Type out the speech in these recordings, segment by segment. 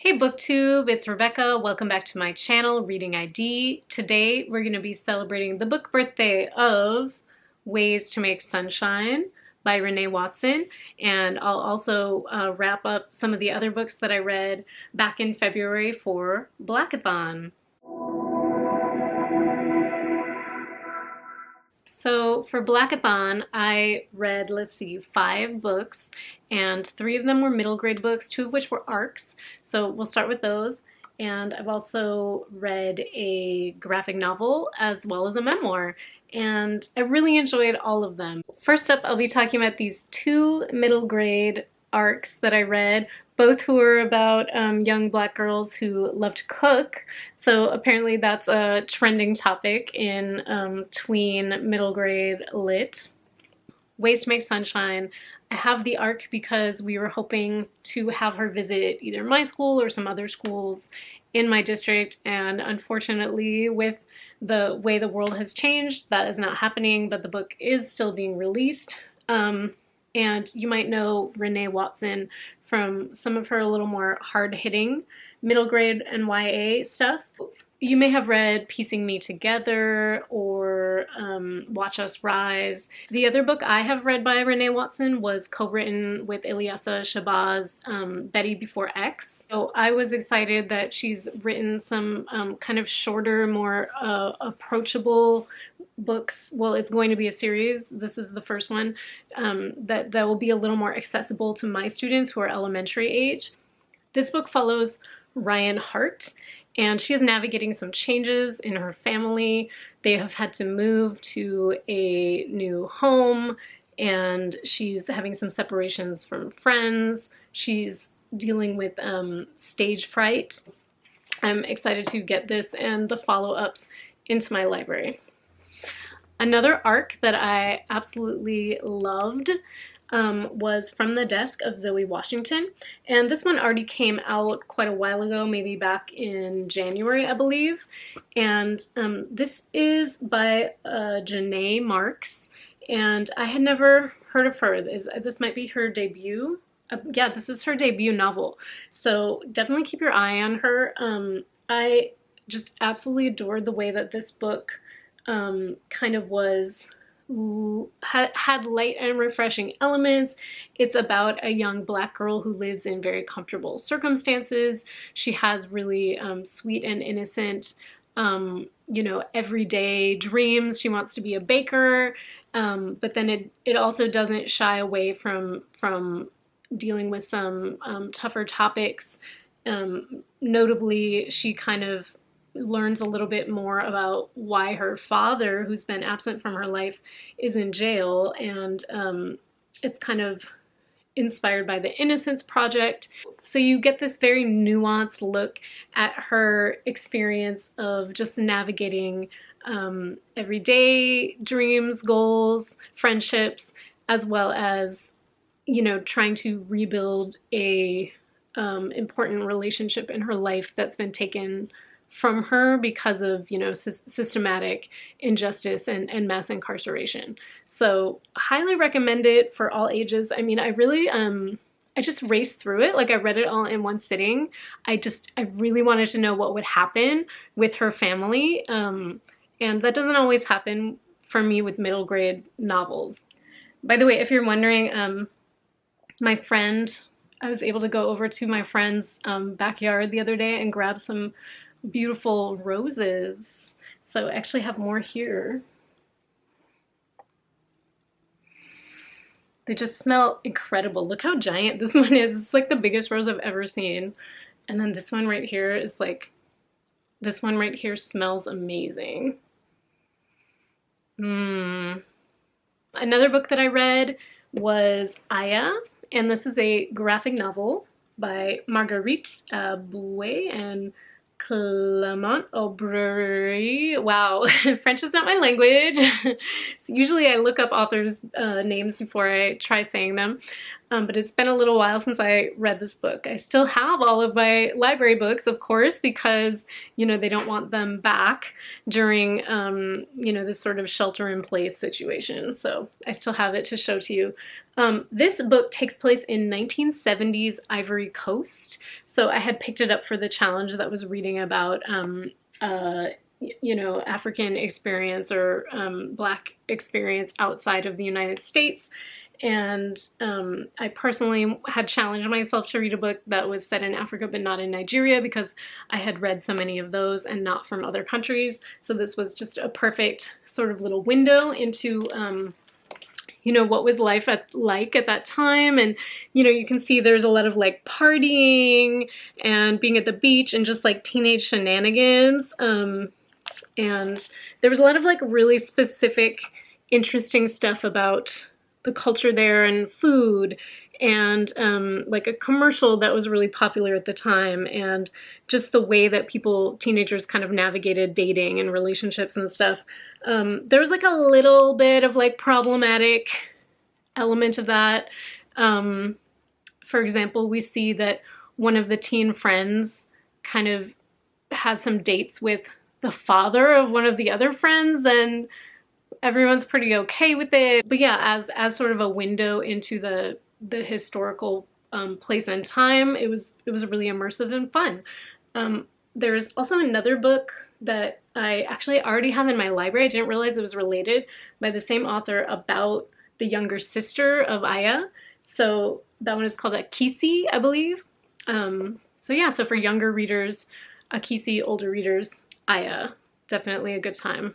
Hey BookTube, it's Rebecca. Welcome back to my channel, Reading ID. Today we're going to be celebrating the book birthday of Ways to Make Sunshine by Renee Watson, and I'll also wrap up some of the other books that I read back in February for Blackathon. So for Blackathon, I read, 5 books, and 3 of them were middle grade books, 2 of which were arcs. So we'll start with those. And I've also read a graphic novel as well as a memoir, and I really enjoyed all of them. First up, I'll be talking about these 2 middle grade arcs that I read, both who are about young black girls who love to cook. So apparently that's a trending topic in tween middle grade lit. Ways to Make Sunshine. I have the arc because we were hoping to have her visit either my school or some other schools in my district, and unfortunately with the way the world has changed, that is not happening, but the book is still being released. And you might know Renee Watson from some of her a little more hard-hitting middle grade and YA stuff. You may have read Piecing Me Together or Watch Us Rise. The other book I have read by Renee Watson was co-written with Ilyasah Shabazz, Betty Before X. So I was excited that she's written some kind of shorter, more approachable books. Well, it's going to be a series. This is the first one that will be a little more accessible to my students who are elementary age. This book follows Ryan Hart, and she is navigating some changes in her family. They have had to move to a new home, and she's having some separations from friends. She's dealing with stage fright. I'm excited to get this and the follow-ups into my library. Another arc that I absolutely loved was From the Desk of Zoe Washington, and this one already came out quite a while ago, maybe back in January, I believe, and this is by Janae Marks, and I had never heard of her. This might be her debut. Yeah, this is her debut novel, so definitely keep your eye on her. I just absolutely adored the way that this book kind of had light and refreshing elements. It's about a young black girl who lives in very comfortable circumstances. She has really sweet and innocent, everyday dreams. She wants to be a baker, but then it also doesn't shy away from dealing with some tougher topics. Notably, she kind of learns a little bit more about why her father, who's been absent from her life, is in jail, and it's kind of inspired by the Innocence Project. So you get this very nuanced look at her experience of just navigating everyday dreams, goals, friendships, as well as, trying to rebuild a important relationship in her life that's been taken from her because of, systematic injustice and mass incarceration. So highly recommend it for all ages. I mean, I really, I just raced through it. Like, I read it all in one sitting. I really wanted to know what would happen with her family. And that doesn't always happen for me with middle grade novels. By the way, if you're wondering, I was able to go over to my friend's backyard the other day and grab some beautiful roses. So I actually have more here. They just smell incredible. Look how giant this one is. It's like the biggest rose I've ever seen. And then this one right here is like, this one right here smells amazing. Another book that I read was Aya, and this is a graphic novel by Marguerite Bouet and Clement Aubry. Wow, French is not my language. Usually I look up authors' names before I try saying them. but it's been a little while since I read this book. I still have all of my library books, of course, because, you know, they don't want them back during, you know, this sort of shelter-in-place situation. So I still have it to show to you. This book takes place in 1970s Ivory Coast. So I had picked it up for the challenge that was reading about, you know, African experience or Black experience outside of the United States. And I personally had challenged myself to read a book that was set in Africa but not in Nigeria because I had read so many of those and not from other countries. So this was just a perfect sort of little window into you know, what was life like at that time. And, you know, you can see there's a lot of like partying and being at the beach and just like teenage shenanigans. And there was a lot of like really specific, interesting stuff about the culture there and food and like a commercial that was really popular at the time and just the way that teenagers kind of navigated dating and relationships and stuff. There was like a little bit of like problematic element of that. For example, we see that one of the teen friends kind of has some dates with the father of one of the other friends, and everyone's pretty okay with it. But yeah, as sort of a window into the historical place and time, it was really immersive and fun. There's also another book that I actually already have in my library. I didn't realize it was related, by the same author, about the younger sister of Aya. So that one is called Akisi, I believe. So yeah, so for younger readers, Akisi, older readers, Aya. Definitely a good time.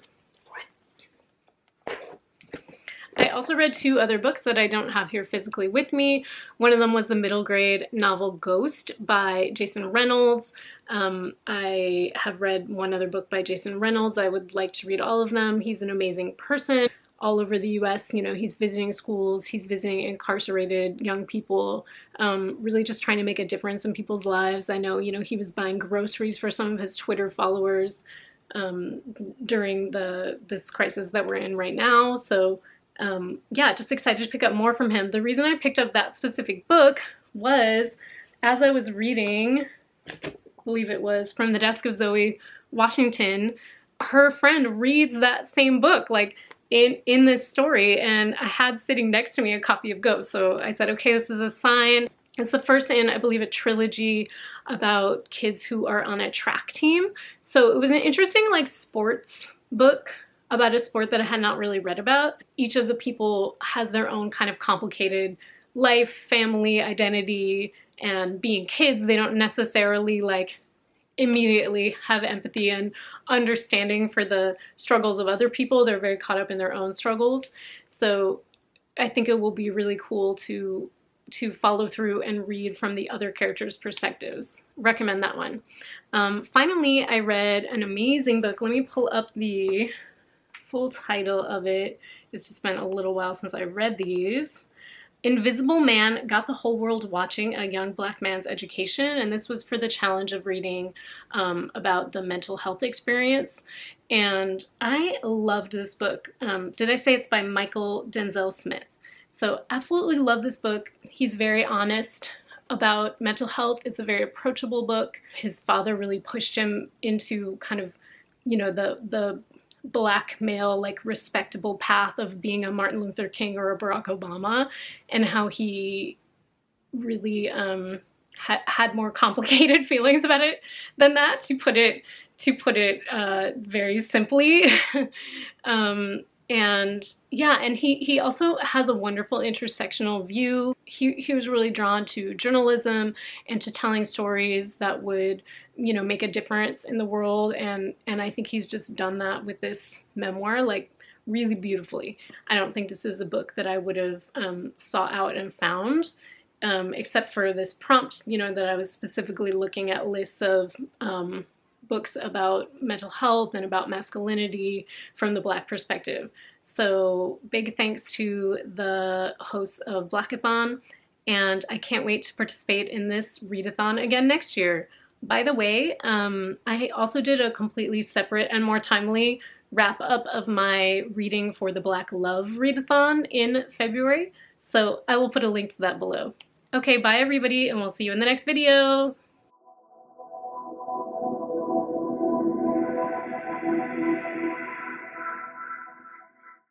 I also read two other books that I don't have here physically with me. One of them was the middle grade novel Ghost by Jason Reynolds. I have read one other book by Jason Reynolds. I would like to read all of them. He's an amazing person all over the US. You know, he's visiting schools, he's visiting incarcerated young people, really just trying to make a difference in people's lives. I know, you know, he was buying groceries for some of his Twitter followers during this crisis that we're in right now. So yeah, just excited to pick up more from him. The reason I picked up that specific book was, as I was reading, I believe it was From the Desk of Zoe Washington, her friend reads that same book, like in this story, and I had sitting next to me a copy of Ghost. So I said, okay, this is a sign. It's the first in, I believe, a trilogy about kids who are on a track team. So it was an interesting like sports book about a sport that I had not really read about. Each of the people has their own kind of complicated life, family, identity, and being kids, they don't necessarily like immediately have empathy and understanding for the struggles of other people. They're very caught up in their own struggles. So I think it will be really cool to follow through and read from the other characters' perspectives. Recommend that one. Finally, I read an amazing book. Let me pull up the full title of it. It's just been a little while since I read these. Invisible Man Got the Whole World Watching a Young Black Man's Education, and this was for the challenge of reading about the mental health experience. And I loved this book. Did I say it's by Michael Denzel Smith? So absolutely love this book. He's very honest about mental health. It's a very approachable book. His father really pushed him into kind of, you know, the Black male, like respectable path of being a Martin Luther King or a Barack Obama, and how he really had more complicated feelings about it than that, to put it very simply. And yeah, and he also has a wonderful intersectional view. He was really drawn to journalism and to telling stories that would, you know, make a difference in the world, and I think he's just done that with this memoir, like, really beautifully. I don't think this is a book that I would have sought out and found, except for this prompt, you know, that I was specifically looking at lists of books about mental health and about masculinity from the Black perspective. So big thanks to the hosts of Blackathon, and I can't wait to participate in this readathon again next year. By the way, I also did a completely separate and more timely wrap up of my reading for the Black Love readathon in February. So I will put a link to that below. Okay, bye everybody, and we'll see you in the next video.